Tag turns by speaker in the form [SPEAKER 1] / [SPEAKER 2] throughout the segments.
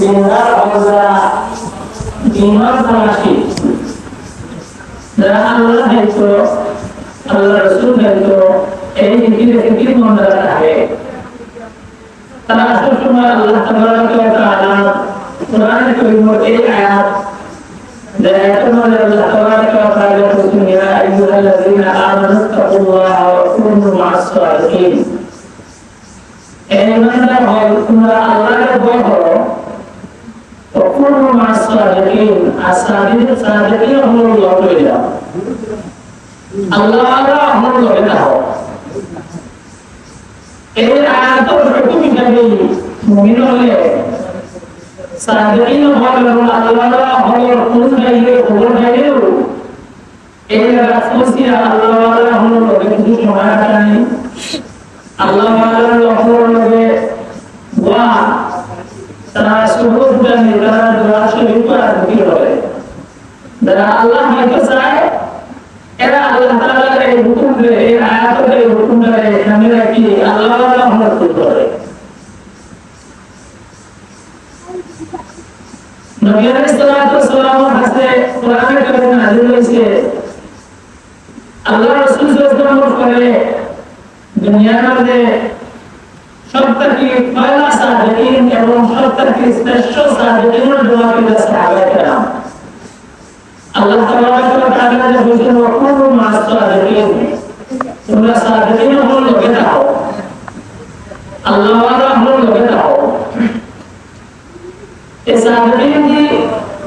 [SPEAKER 1] দিনদার আমরা দিনদার তালাশি যারা আল্লাহ দায়িত্ব আল্লাহ রসুল দায়িত্ব এই ফিকির মনে রাখে তারা সবসময় আল্লাহ তাবারাকা ওয়া তাআলা কোরআনে কারীমের এই আয়াত আল্লাহ তাবারাকা ওয়া তাআলা বলেন ইয়া আইয়ুহাল্লাযীনা আমানু তাকুল্লাহা ওয়া কুনু মা'আস সাদিকিন এই বান্দা হল তোমরা আল্লাহকে ভয় করো ওয়া কুনু মা'আস সাদিকিন সাদিকিন হলো লড়ে যাও আল্লাহর হলো লড়ে যাও এই আয়াতের হুকুম হিসেবে মুমিন হলে সাদিকিন হল আল্লাহর হলো কোন গাইলে খবর গাইলেও এই রাসূলসিয়া আল্লাহর হলো লড়ে কিছু সময় কাটানি আল্লাহর হলো লড়ে ওয়া তারা সুবুত জানি তারা দোয়া শরীফ আর কি হবে যারা আল্লাহ হয়তো চায় এরা আল্লাহ তাআলার এই হুকুম এই আয়াতের এই হুকুম আমরা কি আল্লাহর রহমত করে নবী সাল্লাল্লাহু আলাইহি ওয়াসাল্লাম হাতে কোরআনে কারীম নাযিল হয়েছে আল্লাহ রাসূল সাল্লাল্লাহু আলাইহি ওয়াসাল্লাম করে দুনিয়ার মধ্যে সবথেকে পয়লা সাদিকিন এবং সবথেকে শ্রেষ্ঠ সাদিকিনের দোয়া করে সাহাবায়ে কেরাম আল্লাহ তাবারাকা ওয়া তাআলা যে বলেন ওয়াকুনু মা'আস সাদিকিন তোমরা সাদিকিন হল লগে থাকো আল্লাহর হল লগে থাকো এই সাদিকিন কি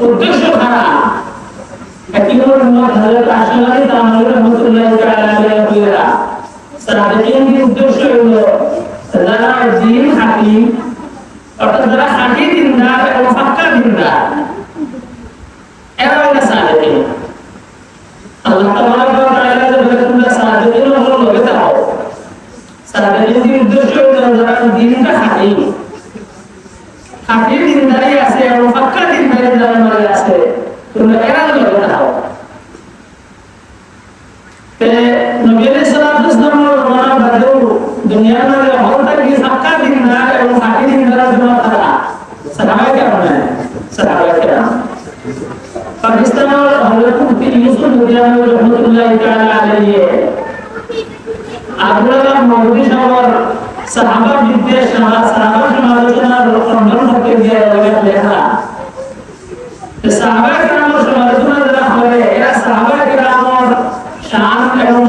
[SPEAKER 1] উদ্দেশ্য খারাপ একইভাবে হযরত আশআরী তাআলা রাহমাতুল্লাহি তাআলা আলাইহি সাদিকিন কি উদ্দেশ্য হলো যারা দিন হাকিম অর্থাৎ যারা হাকিম দিনদার এবং পাক্কা দিনদার এরা হলো সাদিকিন আল্লাহ তাবারাকা ওয়া তাআলা যে বলেন সাদিকিন হলো লগে থাকো সাদিকিন উদ্দেশ্য হলো যারা দিনটা হাকিম হাকিম দিনদারি আছে এবং পাক্কা দিনদারি যারা মানে আছে তোমরা এরা লগে থাকো তে নবী সাল্লাল্লাহু আলাইহি ওয়াসাল্লাম বাদেও দুনিয়ার মধ্যে হলটা কি পাক্কা দিনদার এবং হাকিম দিনদার জন্য তারা সাহাবায়ে কেরাম পাকিস্তানের হযরত মুফতি ইউসুফ মুজাহিদ রাহমাতুল্লাহি তাআলা আলাইহি আব্দুল্লাহ মাহমুদি সাহেবের সাহাবা বিদ্বেষ সাহাবা সমালোচনার খণ্ডন করতে গিয়ে লেখা সাহাবা কেরামের সমালোচনা যারা করে এরা সাহাবা কেরামের শান এবং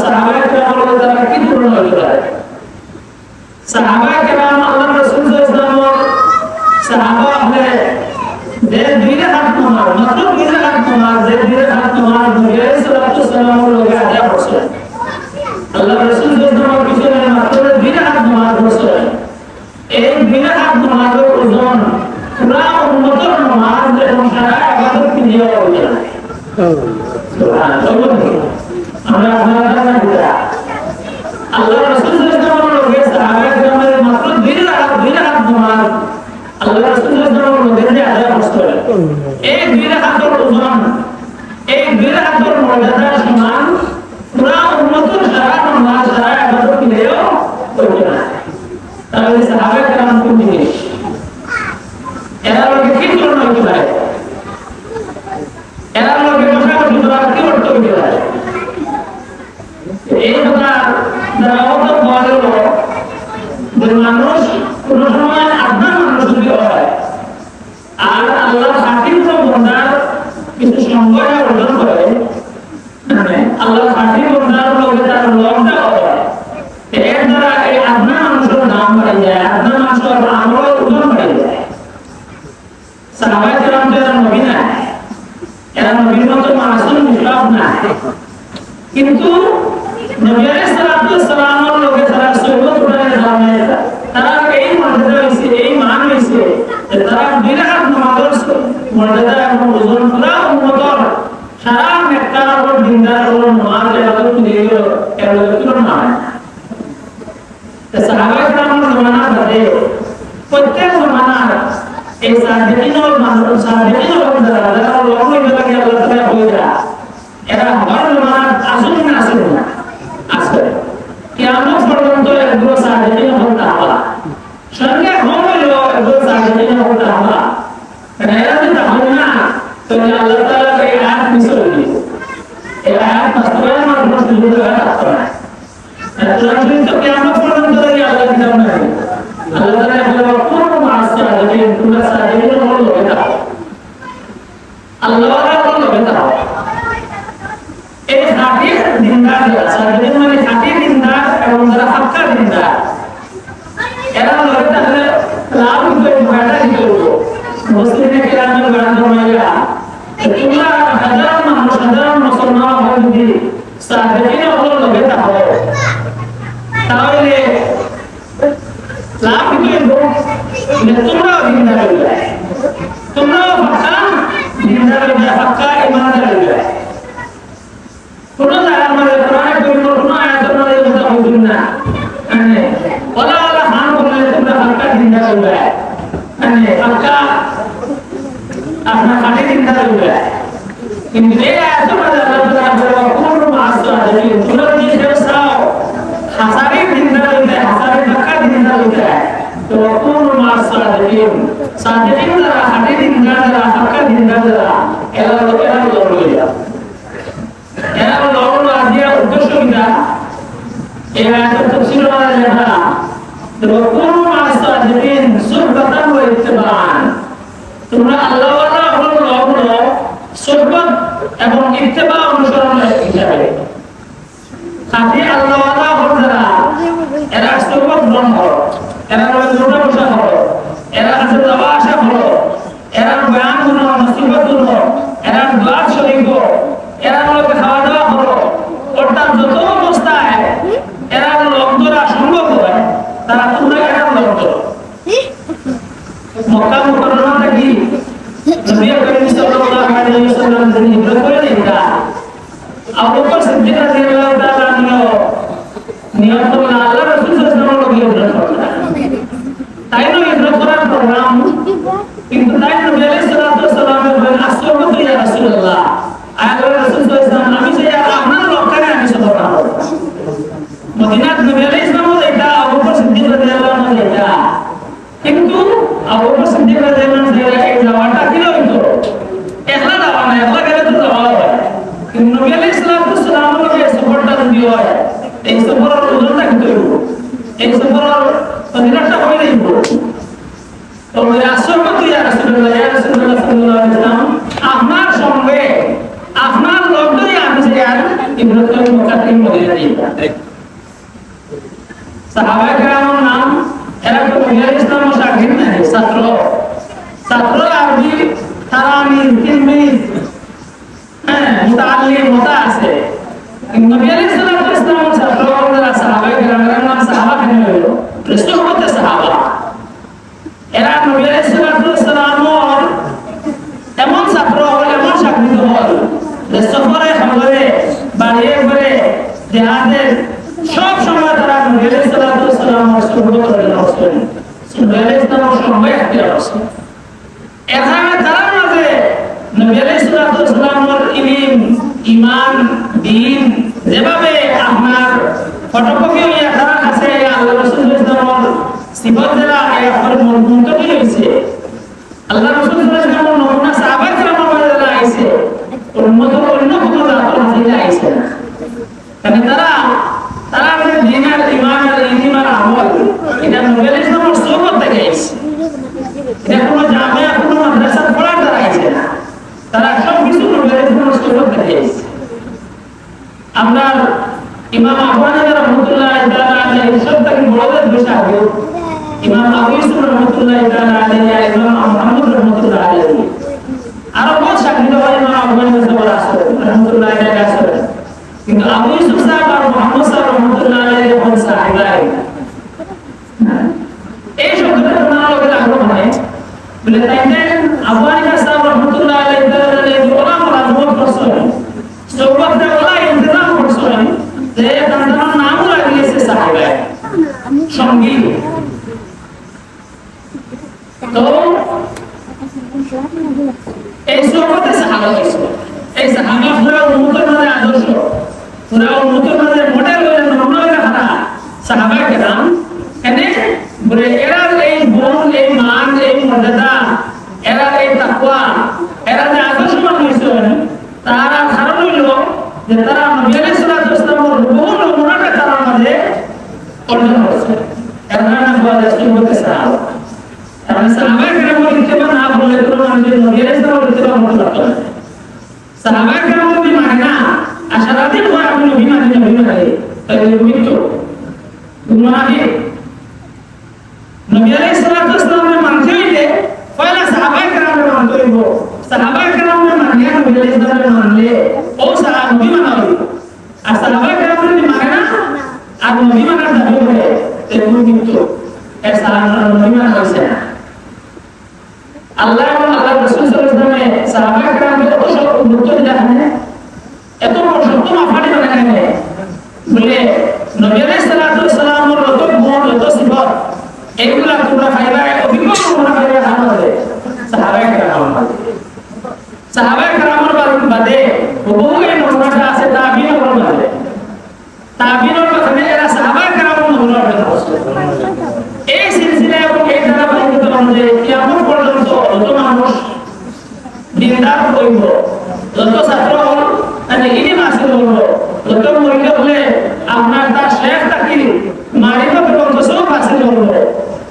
[SPEAKER 1] সাহাবা কেরামের দ্বারা কি তুলনা করে সাহাবা কেরাম আল্লাহ রাসূল সাল্লাল্লাহু আলাইহি ওয়াসাল্লাম সাহাবা হলে যে দুইটা হাত তোমার মাত্র দুইটা হাত তোমার যে দুইটা হাত তোমার নবী সাল্লাল্লাহু আলাইহি ওয়াসাল্লামের লগে আদা করছে আল্লাহ রাসূল সাল্লাল্লাহু আলাইহি ওয়াসাল্লাম মাত্র দুইটা হাত তোমার করছে এই দুইটা হাত তোমার ওজন পুরা উম্মতের নামাজ এবং সারা ইবাদত কি দিয়ে হয়ে যায় সুবহানাল্লাহ আমরা আপনারা জানা আল্লাহ রাসূল সাল্লাল্লাহু আলাইহি ওয়াসাল্লাম সাহাবায়ে কেরামের মাত্র দুইটা হাত তোমার আল্লাহ রাসূল সাল্লাল্লাহু আলাইহি ওয়াসাল্লাম আদা করছে এই দুইটা হাতের ওজন এই দুইটা হাতের মর্যাদা সমান পুরা উম্মতের সারা নামাজ সারা ইবাদত কি দিয়ে হয়ে যায় তাহলে সাহাবায়ে কেরাম কোন জিনিস এরা লোকে কি তুলনা হতে পারে এরা লোকে মোটামুটি ধরা কি অর্থ হতে পারে এই কথা যারা অত বড় যে মানুষ কোন সময় আপনার মানুষ যদি হয় আর আল্লাহ হাকিম তো বন্দার কিছু সংজ্ঞা অর্জন করে আল্লাহ হাকিম বন্দার লোকে তার লংটা হয় এর দ্বারা এই আপনার মানুষের নাম বাড়ে যায় আপনার মানুষের আমল ওজন বাড়ে যায় সাহাবায়ে কেরাম যারা নবী না এরা নবীর মতো মাসুম নিষ্পাপ না কিন্তু নবী সাল্লাল্লাহু আলাইহি ওয়াসাল্লামের লোকে তারা সুন্নাত উঠায় জানে তারা এই মর্যাদা হইছে এই মান হইছে তারা বিরাট নামাজ মর্যাদা এবং ওজন পুরা উম্মতের সারা নেতার উপর দিনদার উপর নামাজ ইবাদত দিয়ে এর তুলনা হয় সাহাবায়ে কেরামের জমানা ধরে প্রত্যেক জমানার এই সাদিকিনের মানুষ সাদিকিনের যারা লম্বা লাগে আল্লাহ তাআলা হয়ে যায় এরা হর জমানার আসুন না আসেন না আসবে কিয়ামত পর্যন্ত এগুলো সাদিকিন হতে হবে সঙ্গে হলো এগুলো সাদিকিন হতে হবে তাহলে আল্লাহ তাআলা এই আয়াত মিশরে দিয়েছে এই আয়াত বাস্তবায়ন মানুষ সুযোগ রাখতে পারে কোরআন শরীফ তো কিয়ামত পর্যন্ত এই আল্লাহ কিতাব নাই আল্লাহ তাআলা বলে কোন মাসা যদি তোমরা সাদিন হলো এটা আল্লাহ তাআলা বলে এটা এই খাঁটি দিনদার সাদিন মানে খাঁটি দিনদার এবং যারা হাক্কা দিনদার এরা হলো তাহলে লাভ করে ভাড়া দিতে হলো মুসলিমে কিরামের গান জমাইয়া তোমরা সাধারণ মুসলমান হয়ে যদি সাদিন হলো লগে তাহলে তাহলে লাভ কি হলো তোমরা দিনদার হইবে তোমরা ফাঁকা দিনদার হইবে ফাঁকা ইমানদার হইবে কোন জায়গার মধ্যে কোরআনে কোন আয়াতের মধ্যে কথা হইল না মানে ওলা ওলা হান বললে তোমরা ফাঁকা দিনদার হইবে মানে ফাঁকা আপনার খাঁটি দিনদার হইবে কিন্তু এই আয়াতের মধ্যে আল্লাহ তাআলা বলে কোন মাসা যদি তোমরা যদি চাও হাজারে দিনদার হইতে হাজারে ফাঁকা দিনদার হইতে তো কোন মাসা যদি সাদিন যারা খাঁটি দিনদার যারা ফাঁকা দিনদার যারা এরা লড়ইয়া এরা লড়ন আজিয়া উদ্দেশ্য কিনা এই আয়াতের তাফসীর মানে লেখা তো কোন মাসা যদি সুবহান ওয়া ইত্তিবান তোমরা আল্লাহ ওয়ালা হলো লড়ন সুবহান এবং ইত্তিবা অনুসরণ হিসাবে খাঁটি আল্লাহ ওয়ালা হল যারা এরা সুবহান গ্রহণ করো এরা রোজা বসা হলো এরা কাছে যাওয়া আসা হলো এরা বয়ান হলো নসিহত হলো এরা দোয়া শরীফ এরা লোকে খাওয়া দাওয়া হলো অর্থাৎ যত অবস্থায় এরা লগ্নরা সম্ভব হয় তারা তোমরা এরা লগ্ন মক্কা মুকাররমা থেকে নবী করিম সাল্লাল্লাহু আলাইহি ওয়াসাল্লাম যিনি হিজরত করেন এটা আবু বকর সিদ্দিক রাদিয়াল্লাহু তাআলা নিয়ত করলেন আল্লাহ রাসূল সাল্লাল্লাহু আলাইহি ওয়াসাল্লাম তাই না হিজরত করার প্রোগ্রাম কিন্তু তাই নবী আলাইহিস সালাতু ওয়াস সালামের বলেন আসসালামু ইয়া রাসূলুল্লাহ আল্লাহ রাসূল সাল্লাল্লাহু আলাইহি ওয়াসাল্লাম আমি যে আপনার লোককে আমি সদকা মদিনাত নবী আলাইহিস সালাম এটা আবু বকর সিদ্দিক রাদিয়াল্লাহু আনহু এটা কিন্তু আবু বকর সিদ্দিক রাদিয়াল্লাহু আনহু এই যাওয়াটা কি হইতো একলা যাওয়া না একলা গেলে তো যাওয়া হয় কিন্তু নবী আলাইহিস সালাতু ওয়াস সালামের যে সফরটা যদি হয় এই সফরের ওজনটা কি হইব এই সফরের ফজিলতটা হই যাইব তো আসসালামু ইয়া রাসূলুল্লাহ সাল্লাল্লাহু আলাইহি ওয়াসাল্লাম আপনার সঙ্গে আপনার লোকদের আমি যে আর ইব্রাহিম মুকাদ্দিম মদিনা দিতা সাহাবায়ে কেরামের নাম এরা তো নবী ইসলাম শাগির্দ না ছাত্র আরবি তারামি তিলমিজ মুতাআল্লিম মুতা আছে নবী ইসলাম ছাত্র যারা সাহাবায়ে কেরামের নাম সাহাবা কেন হলো সুহবতে সাহাবা এরা নবী ইসলামের এমন ছাত্র হল এমন শাগির্দ হল যে সফরে খবরে বাড়িয়ে ঘরে জিহাদের সব সময় তারা নবী সাল্লাল্লাহু আলাইহি ওয়াসাল্লামের সুহবত করেন নবী ইসলামের সঙ্গে একটি অবস্থা এখানে তারা মাঝে নবী সাল্লাল্লাহু আলাইহি ওয়াসাল্লামের ইলম ঈমান দ্বীন যেভাবে আপনার ফটোকপি হইয়া তারা কাছে আল্লাহ রাসূল সাল্লাল্লাহু সিফত যারা এর মুনতকি হইছে আল্লাহ রাসূল সাল্লাল্লাহু আলাইহি ওয়াসাল্লাম নমুনা সাহাবায়ে কেরামের মধ্যে আইছে উম্মত অন্য কোনো জাতির মধ্যে আইছে না কারণ তারা আমাদের দ্বীনের ঈমান আর ঈমান আমল এটা নবী ইসলামের সুহবত থেকে আইছে এটা কোনো জামিয়া কোনো মাদ্রাসা পড়ার দ্বারা আইছে না তারা সব কিছু নবী ইসলামের সুহবত থেকে আইছে আমরা ইমাম আবু হানিফা রাহমাতুল্লাহ তাআলা আলাইহি সবথেকে বড়দের বিষয় ইমাম আবু ইউসুফ রাহমাতুল্লাহ তাআলা আলাইহি ইমাম মুহাম্মদ রাহমাতুল্লাহ আলাইহি আরো বহুত শাগির্দ হয় ইমাম আবু হানিফা রাহমাতুল্লাহ আলাইহি কিন্তু আবু ইউসুফ সাহেব আর মুহাম্মদ সাহেব রাহমাতুল্লাহ আলাইহি কোন সাহাবাই এই শব্দটা কোন লোকের আগ্রহ হয় বলে তাই আবু হানিফা সাহেব রাহমাতুল্লাহ আলাইহি তাআলা ওলামা রাজমত করছেন সোহবতে ওলা ইন্তজাম করছেন যে তার নাম লাগিয়েছে সাহাবাই সঙ্গী তো এই সোহবতে সাহাবা হইছে এই সাহাবা পুরা উম্মতের মধ্যে আদর্শ পুরা উম্মতের মধ্যে মডেল হয়ে নমুনা হয়ে হারা সাহাবায়ে কেরাম এনে বলে এরা এই গুণ এই মান এই মর্যাদা এরা এই তাকওয়া এরা যে আদর্শ যদি নবী আলাইহিস সালাম বলতে পারতো সাহাবায়ে কেরাম যদি মানে না আশারাতে পর আপনি নবী মানে তাহলে মৃত্যু মুনাফিক নবী আলাইহিস সালামের মানতে হইলে পয়লা সাহাবায়ে কেরামের মানতে হইব সাহাবায়ে কেরামের মানিয়া নবী আলাইহিস সালামের মানলে ও সাহাবা নবী মানা হইব আর সাহাবায়ে কেরাম যদি মানে না আর নবী মানার দাবি করে তাহলে মৃত্যু এর নবী মানা হইছে না আল্লাহ এবং আল্লাহর রাসূল সাল্লাল্লাহু আলাইহি ওয়াসাল্লাম সাহাবায়ে কেরামকে কত সব গুরুত্ব দেন এত বড় সত্য মাফানি বানায় বলে নবী আলাইহিস সালামের যত গুণ যত সিফাত এগুলা তোমরা পাইবা অভিজ্ঞ তোমরা পাইবা আমাদের সাহাবায়ে কেরামের বাদে বহু এই নমুনাটা আছে তাবিঈনের বাদে তাবিঈনের বাদে এরা সাহাবায়ে কেরামের নমুনা আছে এই সিলসিলা এবং এই ধারাবাহিকতা অনুযায়ী কিয়ামত পর্যন্ত যত মানুষ দিনদার হইব যত ছাত্র মানে ইলম হাসিল হইব যত মহিলা হলে আপনার তার শেখ তাকি মারিফত পর্যন্ত সব হাসিল হইব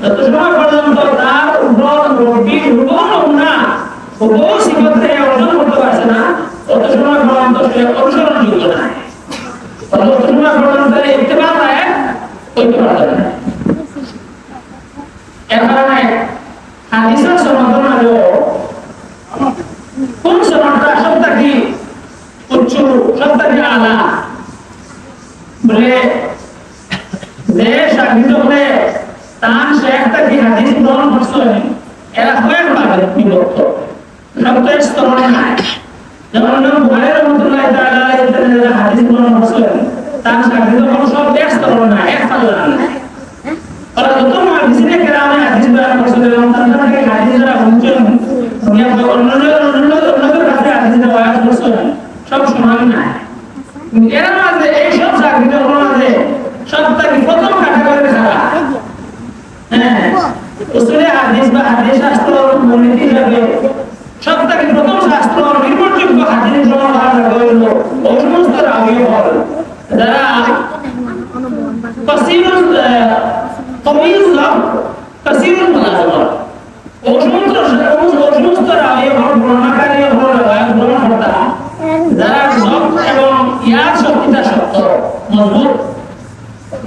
[SPEAKER 1] যত সময় পর্যন্ত তার উপর রব্বির নমুনা বহু সিফতে অর্জন করতে পারছে না তত সময় পর্যন্ত সে অনুসরণযোগ্য না তত সময় পর্যন্ত ইত্তেবা লায়ক হইতে পারবে না এর কারণে হাদিসের সমাধান হলো কোন সমাধানটা সবথেকে উচ্চ সবথেকে আলা বলে যে শাগিদ হলে তার শেখ থেকে হাদিস গ্রহণ করছেন এরা কয়েক ভাগে বিভক্ত সবথেকে স্তরে নাই যেমন বুখারী রাহমাতুল্লাহ তাআলা আলাইহি হাদিস গ্রহণ করছেন তার শাগিদ হল সব এক স্তরে নাই এক পাল্লা নাই और तो मुहद्दिसिने केराम হাদিস বয়ান করছেন এবং তাদের থেকে হাদিসরা বুঝছেন দুনিয়া অন্যদের কাছে হাদিস বয়ান করছেন সব সমান না এর মাঝে এই সব জায়গাগুলোর মাঝে সবথেকে প্রথম ক্যাটাগরি খারাপ হ্যাঁ উসুলে হাদিস বা হাদিস শাস্ত্র মূলনীতি হিসাবে সবথেকে প্রথম শাস্ত্র নির্ভরযোগ্য হাদিস গ্রহণ করা হলো ওই সমস্ত রাবী হল যারা কসিরুল طويل الضبط كثير الملازمات সমস্ত রাবী হল বর্ণনাকারী হল রওয়ায়াত গ্রহণ করতা যারা জব্ত এবং ইয়াদ শক্তিটা শক্ত মজবুত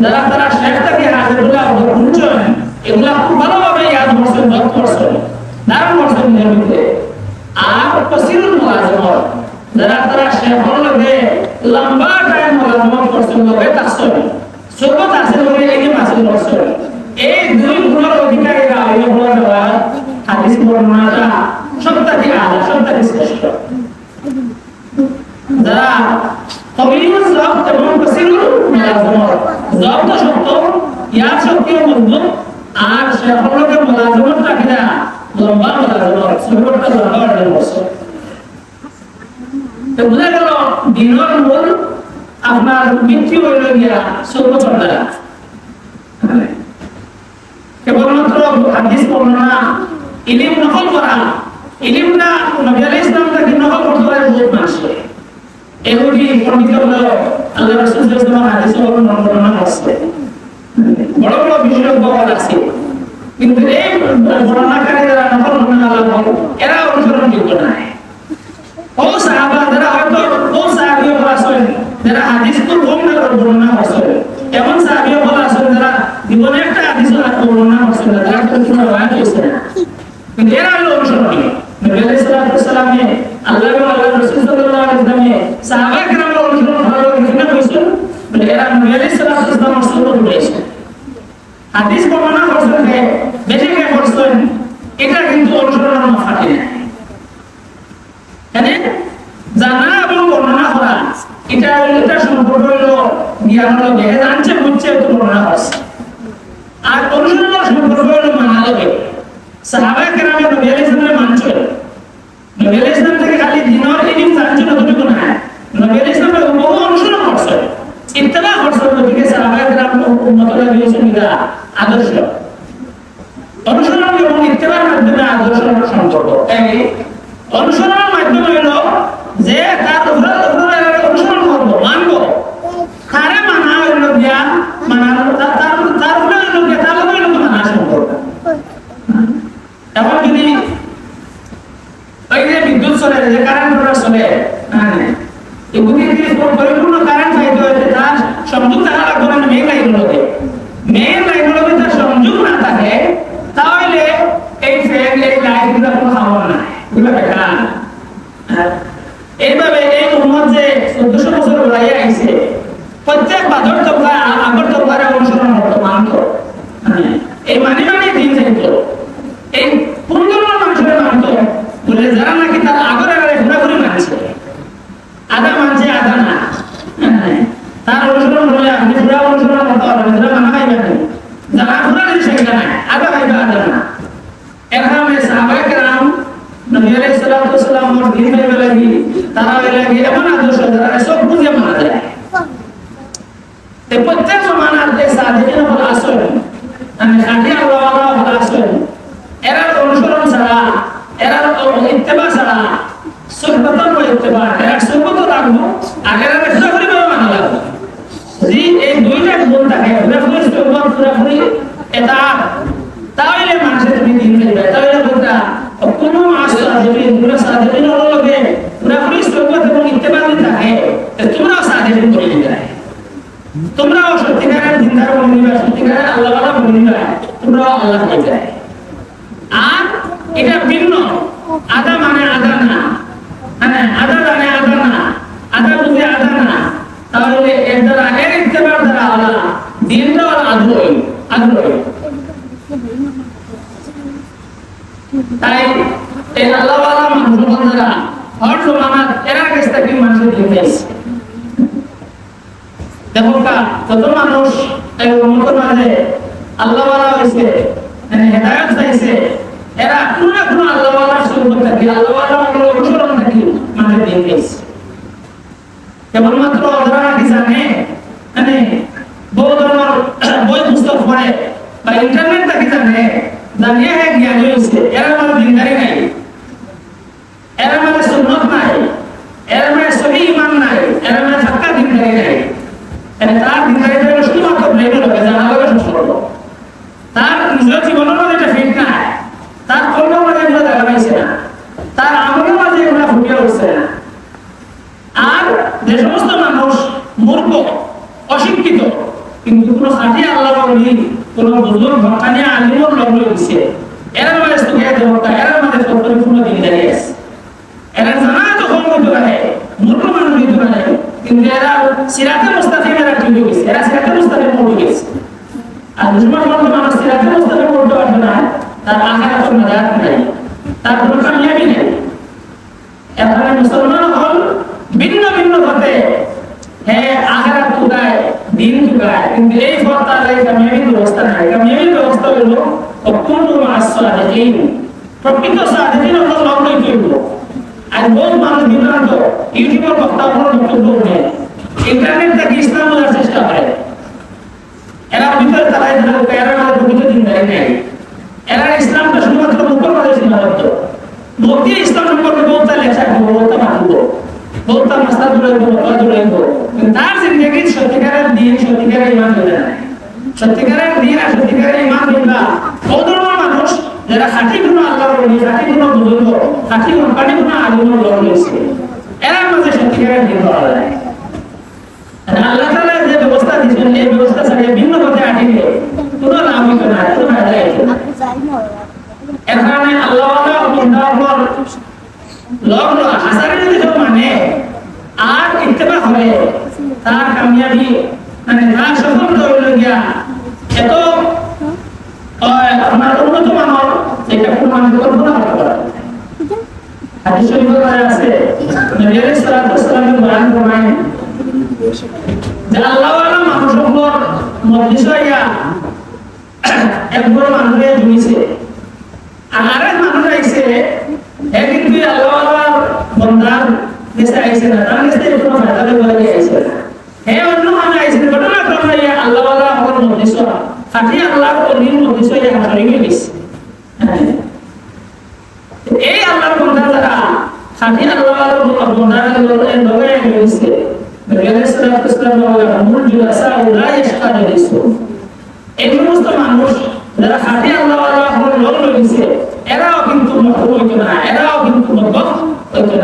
[SPEAKER 1] যারা তারা শেখ থেকে হাদিসগুলা বুঝছেন এগুলা খুব ভালোভাবে ইয়াদ করছেন জব্ত করছেন দারুণ করছেন নিয়মিত আর কসিরুল মুলাজামাত যারা তারা শেখ লগে লম্বা টাইম মুলাজামাত করছেন লগে থাকছেন সোহবত হাসিল করে ইলম হাসিল করছেন এই দুই গুণের অধিকারীরা এই হল হাদিস বর্ণনাটা সবথেকে আলা সবথেকে শ্রেষ্ঠ যারা তবিয়ুল জব্ত এবং কসিরুল মুলাজামাত জব্ত শক্ত ইয়াদ শক্তি মজবুত আর শেখলকে মুলাজামাতটা কিনা লম্বা মুলাজামাত সোহবতটা লম্বা অর্জন করছে তো বুঝা গেল দিনের মূল আপনার ভিত্তি হইল গিয়া সোহবতের দ্বারা কেবলমাত্র হাদিস বর্ণনা ইলম নকল করা ইলমটা নবী আলাইহিস সালাম থেকে নকল করতে পারে বহুত মানুষ এগুলি পণ্ডিত হলো আল্লাহ রাসূল সাল্লাল্লাহু আলাইহি ওয়াসাল্লাম হাদিস বর্ণনা করছে বড় বড় বিশেষজ্ঞ আছে কিন্তু এই বর্ণনাকারী যারা নকল বর্ণনা এরা অনুসরণযোগ্য নয় ও সাহাবা যারা হয়তো ও সাহাবীও আছেন যারা হাদিস তো বর্ণনা করছেন এমন সাহাবীও আছেন যারা জীবনে একটা হাদিস বর্ণনা করছেন যারা কোনো রায় হয়েছে না কিন্তু এরা হলো অনুসরণীয় নবী আলাইহিস সালামে আল্লাহ এবং আল্লাহর রাসূল সাল্লাল্লাহু আলাইহি ওয়াসাল্লামে সাহাবায়ে কেরামের অনুসরণ ভালো কিনা হয়েছেন বলে এরা নবী আলাইহিস সালামের সুন্নাত হয়েছে হাদিস বর্ণনা করছেন বেশি কে করছেন এটা কিন্তু অনুসরণের মাফাতি না মানে জানা এবং বর্ণনা করা এটা সম্পর্ক হলো জ্ঞান হলো দেখে জানছে বুঝছে তো বর্ণনা করছে আর অনুসরণের সম্পর্ক হলো মানা লাগে সাহাবায়ে কেরামের নবী আলাইহিস সালামের মানছে নবী আলাইহিস সালাম থেকে খালি দিনের ইলম জানছে ততটুকু না নবী আলাইহিস সালামের বহু অনুসরণ করছে ইত্তেবা করছে নবীকে সাহাবায়ে কেরামের উম্মতরা দিয়েছেন এটা আদর্শ অনুসরণ এবং ইত্তেবার মাধ্যমে আদর্শের সম্পর্ক এই অনুসরণের মাধ্যমে হলো যে তার অনুসরণ করবো মানবো তারে মানা হইল গিয়া মানা তার উপরে হইল গিয়া তার উপরে হইল মানা সম্পর্ক এখন যদি কোনো ব্যক্তি যদি কোনো হাদিস বর্ণনা করে কোনো হাদিস বর্ণনা করে তার উপরে যদি কোনো আমল হয় তাহলে এটা হলো অনুসরণ। আর অনুসরণ যদি কোনো ব্যক্তি যদি কোনো হাদিস বর্ণনা করে কোনো হাদিস বর্ণনা করে তার উপরে যদি কোনো আমল হয় তাহলে এটা হলো ইত্তেবা। চলে যে কারেন্ট চলে হ্যাঁ এগুলি পরিপূর্ণ কারেন্ট পাইতে হইতে তার সংযোগ থাকা লাগবে না মেইন লাইনগুলোতে মেইন লাইনগুলোতে তার সংযোগ না থাকে তাহলে এই ফ্যান এই লাইটগুলো কোনো খাওয়া না এগুলো বেকার এইভাবে এই উম্মত যে 1400 বছর লড়াইয়া আইছে প্রত্যেক বাদর তবকা আগর তবকারে অনুসরণ করতো মানতো এই মানি দিন থাকতো এই পূর্ণ মানুষের মানতো বলে যারা নাকি তার আগর আগে ঘোরাঘুরি মানছে আধা মানছে আধা না তার অনুসরণ হলে আপনি পুরা অনুসরণ করতে পারবেন যারা মানা খাইবেন যারা পুরা জিনিস সেটা না আধা খাইবে আধা না এখানে সাহাবায়ে কেরাম নবী আলাইহিস সালাতু ওয়াস সালাম ওর দিন হয়ে লাগি তারা হয়ে লাগি এমন আদর্শ যারা সব বুঝে মানা যায় তে প্রত্যেক জমানার যে সাদিকিন হল আসল আমি খাঁটি আল্লাহওয়ালা হল আসল এরা অনুসরণ ছাড়া এরা ইত্তেবা ছাড়া সুন্নতন ও ইত্তেবা এরা সুন্নত রাখবো আগের চেষ্টা করি ভাবে মানা লাগবে যদি এই দুইটা গুণ থাকে পুরোপুরি সুন্নত পুরোপুরি এটা তাহলে মানুষের তুমি দিন দেবে তাহলে বলতা কোনো মাসা যদি পুরো সাদিকিন হল লগে পুরোপুরি সুন্নত এবং ইত্তেবা যদি থাকে তোমরা সাদিকিন করে দিবে তোমরাও সত্যিকারের দিনদার বলে নিবা সত্যিকারের আল্লাহওয়ালা বলে নিবা তোমরাও আল্লাহ হয়ে যায় আর এটা ভিন্ন আদা মানে আদা না হ্যাঁ আদা মানে আদা না আদা বুঝে আদা না তাহলে এর দ্বারা এর ইত্তেবার দ্বারা আল্লাহ দিনটা আগ্রহী আগ্রহী তাই এই আল্লাহওয়ালা মানুষজন যারা হর জমানার এরা কাছ থেকে মানুষের দিন গেছে দেখো কত মানুষ এই উম্মতের মাঝে আল্লাহওয়ালা হইছে মানে হেদায়েত চাইছে এরা কোনো না কোনো আল্লাহওয়ালার সুন্নত থাকি আল্লাহওয়ালা অনুসরণ থাকি মানে দিন গেছে কেবলমাত্র ওরা কি জানে মানে বহু ধরনের বই পুস্তক পড়ে বা ইন্টারনেট থাকি জানে জানিয়ে জ্ঞানী হয়েছে এরা মানে দিনদারি নাই এরা মানে সুন্নত নাই এরা মানে সহি ইমান নাই এরা মানে ফাঁকা দিনদারি নাই তার দিনদারিটা শুধুমাত্র ব্রেনে লোকে জানা লোকে সম্পর্ক তার নিজের জীবনের মধ্যে এটা ফিট না তার কর্মের মধ্যে এগুলো দেখা পাইছে না তার আমলের মাঝে এগুলো ফুটিয়ে উঠছে না আর যে সমস্ত মানুষ মূর্খ অশিক্ষিত কিন্তু কোনো খাঁটি আল্লাহ বলি কোনো বুজুর্গ ভক্তানি আলিমর লগ্ন হয়েছে এরা মাঝে স্থুকে দেবতা এরা মাঝে পরিপূর্ণ দিনদারি আছে এরা জানা তো কম হইতে পারে মূর্খ মানুষ হইতে পারে কিন্তু এরা সিরাতে মুস্তাকিম এরা ঠিক হয়ে গেছে এরা সিরাতে মুস্তাকিম পড়ে গেছে আর দুশমন বন্ধু মানুষ সিরাতে মুস্তাকিম পড়তে পারবে না তার আখিরাত নাজাত নাই তার কোনো কামিয়াবি নেই এখানে মুসলমান হল ভিন্ন ভিন্ন পথে হ্যাঁ আখিরাত খুদায় দিন খুদায় কিন্তু এই পথটা এই কামিয়াবির ব্যবস্থা নাই কামিয়াবির ব্যবস্থা হলো অকুনু মা'আস সাদিকিন প্রকৃত সাদিকিন হলো লগ্নই করব আর বহুত মানুষ বিভ্রান্ত ইউটিউবের বক্তাগুলোর বক্তব্য শুনে ইন্টারনেট থেকে ইসলাম বোঝার চেষ্টা করে এরা ভিতরে তারাই ঢুকে এরা আমাদের প্রকৃত দিনদারি নেই এরা ইসলামটা শুধুমাত্র মুখের মাঝে সীমাবদ্ধ ভক্তি ইসলাম সম্পর্কে বহুত লেখা বহুত মানব বহুত মাস্টার জুড়ে তার জিন্দগি সত্যিকারের দিন সত্যিকারের ইমান হয়ে যায় সত্যিকারের দিন আর সত্যিকারের ইমান হইবা কৌতূহল মানুষ যারা খাঁটি কোনো আল্লাহর বলি খাঁটি কোনো বুজুর্গ খাঁটি কোম্পানি কোনো আলিমের লোক রয়েছে এরা মাঝে সত্যিকারের দিন পাওয়া যায় আল্লাহ তাআলা যে ব্যবস্থা দিয়েছেন এই ব্যবস্থা ছাড়া ভিন্ন পথে আটিলে কোনো লাভ হইতো না কোনো ফায়দা হইতো না এখানে আল্লাহওয়ালা বন্দার লগ্ন হাজারে যদি কেউ মানে আর ইত্তেবা হবে তার কামিয়াবি মানে তার সফলতা হইল গিয়া এত আপনার উন্নত মানব এটা প্রমাণ কল্পনা করতে পারে হাদিস শরীফে আছে নবী আলাইহিস সালাতু ওয়াস সালাম বয়ান করেন যে আল্লাহওয়ালা মানুষগুলোর মজলিস হইয়া একবার মানুষে জুইছে আর আরেক মানুষ আইছে একদিন তুই আল্লাহওয়ালার বন্দার দেশে আইছে না তার দেশে কোনো ফায়দা দেওয়া আইছে না হে অন্য মানুষ আইছে ঘটনা ক্রমে আল্লাহওয়ালা হওয়ার মজলিস খাঁটি আল্লাহর অলির মজলিস হইয়া হারিয়ে গেছে এই আল্লাহর বন্দার দ্বারা খাঁটি আল্লাহওয়ালার বন্দার লগে গেছে নবী আলাইহিস সালাতু ওয়াস সালাম বলেন মূল জুলাসা লা ইয়াশকা জালিসু এই সমস্ত মানুষ যারা খাঁটি আল্লাহওয়ালা হওয়ার লগে গেছে এরাও কিন্তু মহরুম হইতো না এরাও কিন্তু মহব্বত হইতো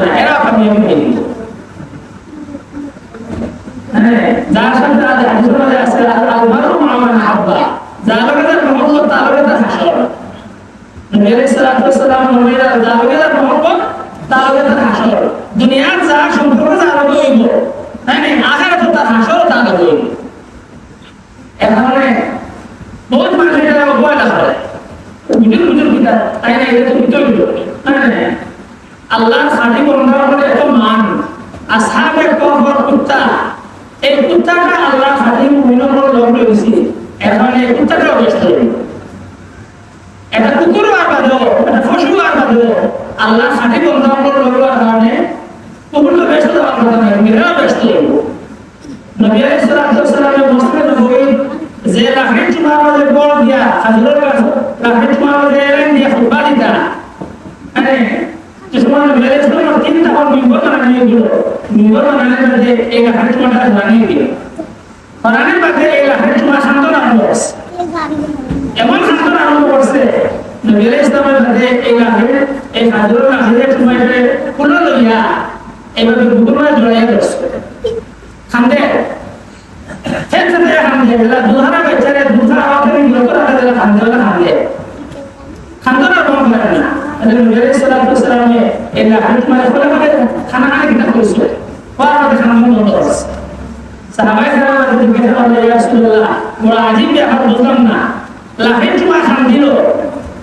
[SPEAKER 1] তার সম্পর্ক জানা হইব তাই না আখের তো তার হাসরও জানা হইব এখানে বহুত মানুষ এটা বয়লা করে বুঝুন বুঝুন কিতা তাই না এটা তো ভিতর আল্লাহর খাঁটি বন্ধার উপরে এত মান আসহাবে কফর কুত্তা এই কুত্তাটা আল্লাহ খাঁটি মুমিনের উপর লোভ রয়েছে এখন এই কুত্তাটাও ব্যস্ত এটা কুকুর আর বাদো এটা পশু আর বাদো আল্লাহ খাঁটি বন্ধার উপর লোভ হওয়ার কারণে কুকুর তো ব্যস্ত দেওয়ার কথা নয় মেয়েরাও ব্যস্ত নবী আলাইহিস সালামের মুসলিম নবী যে লাখের চুমার মাঝে বল দিয়া হাজরের কাছে লাখের চুমার মাঝে এলেন দিয়া খুতবা দিতা মানে जिसमें मेरे इसमें तीन तक मिंबर बनाने दियो मिंबर बनाने में एक लाख चुमा बनाने दियो बनाने बाद एक लाख चुमा शांतो ना बस एमन शांतो ना बस मेरे इसमें बाद एक लाख एक हजार लाख चुमा पे कुल लिया एबार गुरुर में जोड़े बस खांदे फिर से खांदे ला दूसरा बेचारे दूसरा आवाज में लोग रहा खांदे खांदो ना बंद करना मेरे सलाम में एक हदीस में बोला है खाना खाने की तकलीफ है और हमें खाना में बंद साहबाए कराम ने कहा या रसूलुल्लाह बड़ा अजीब है हम बुझलाম না লাফে চুমা খান দিল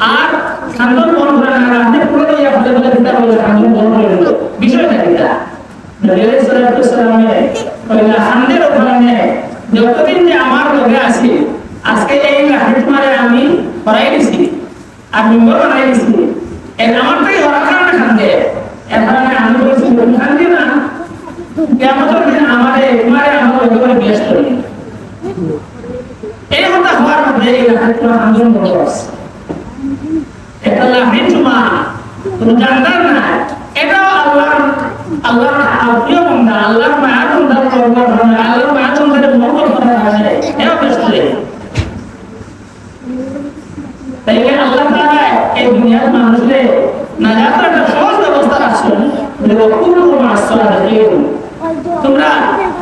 [SPEAKER 1] আর খান্দন বন্ধ করে না আপনি পুরো ইয়া বলে বলে দিতে বলে খান্দন বন্ধ করে দিল বিষয়টা কি নবী সাল্লাল্লাহু আলাইহি ওয়াসাল্লাম খান্দের ওখানে যতদিন যে আমার লগে আছে আজকে এই লাফে চুমারে আমি পড়াই দিছি আর মিম্বর বানাই দিছি এর আমার থেকে ওরা কারণে খান্দে এখন আমি বলছি খান্দি না কিয়ামতের দিন আমারে আমার উপরে বেশ করে এই কথা হওয়ার মধ্যে এই লাখের আন্দোলন বড় আছে এটা লাখের চুমা তুমি জানতাম না এটা আল্লাহর প্রিয় বান্দা আল্লাহর মায়ার বান্দা আল্লাহর মায়ার বান্দাকে মহব্বত করা হয় এটা বেশ করে তাই আল্লাহ তাআলা এই দুনিয়ার মানুষকে নাজাতের একটা সহজ ব্যবস্থা রাখছেন যে ওকুলুকুম আস-সালিহিন তোমরা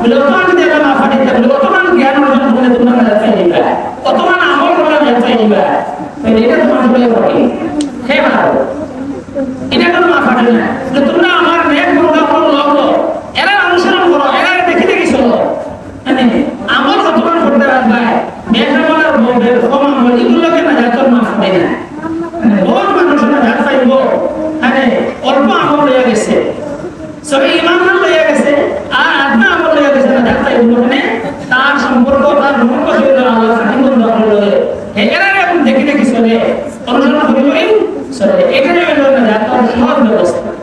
[SPEAKER 1] বিলক্ষণ দেবা না ফাটিতে বিলক্ষণ জ্ঞান অর্জন করে তোমরা নাজাত পাইবা কতমান আমল করে নাজাত পাইবা এটা তোমার বলে বলি হে ভালো এটা কোনো না ফাটে না যে তোমরা আমার নেক গুণা করো লাগলো এরা অনুসরণ করো এরা দেখি দেখি চলো মানে আমল কতমান করতে পারবে মেহমানের বলবে ক্ষমা বলে এগুলোকে নাজাতের না ফাটে না বহুত মানুষ নাজাত পাইব মানে অল্প আমল হয়ে গেছে সবে ইমান হয়ে গেছে আর আদনা আমল হয়ে গেছে নাজাত পাইব মানে তার সম্পর্ক তার মঙ্গ হয়ে গেল আল্লাহ খাঁটি বন্ধু হলো এরা এখন দেখি দেখি চলে অনুসরণ করি চলে এখানে হলো নাজাতের সহজ ব্যবস্থা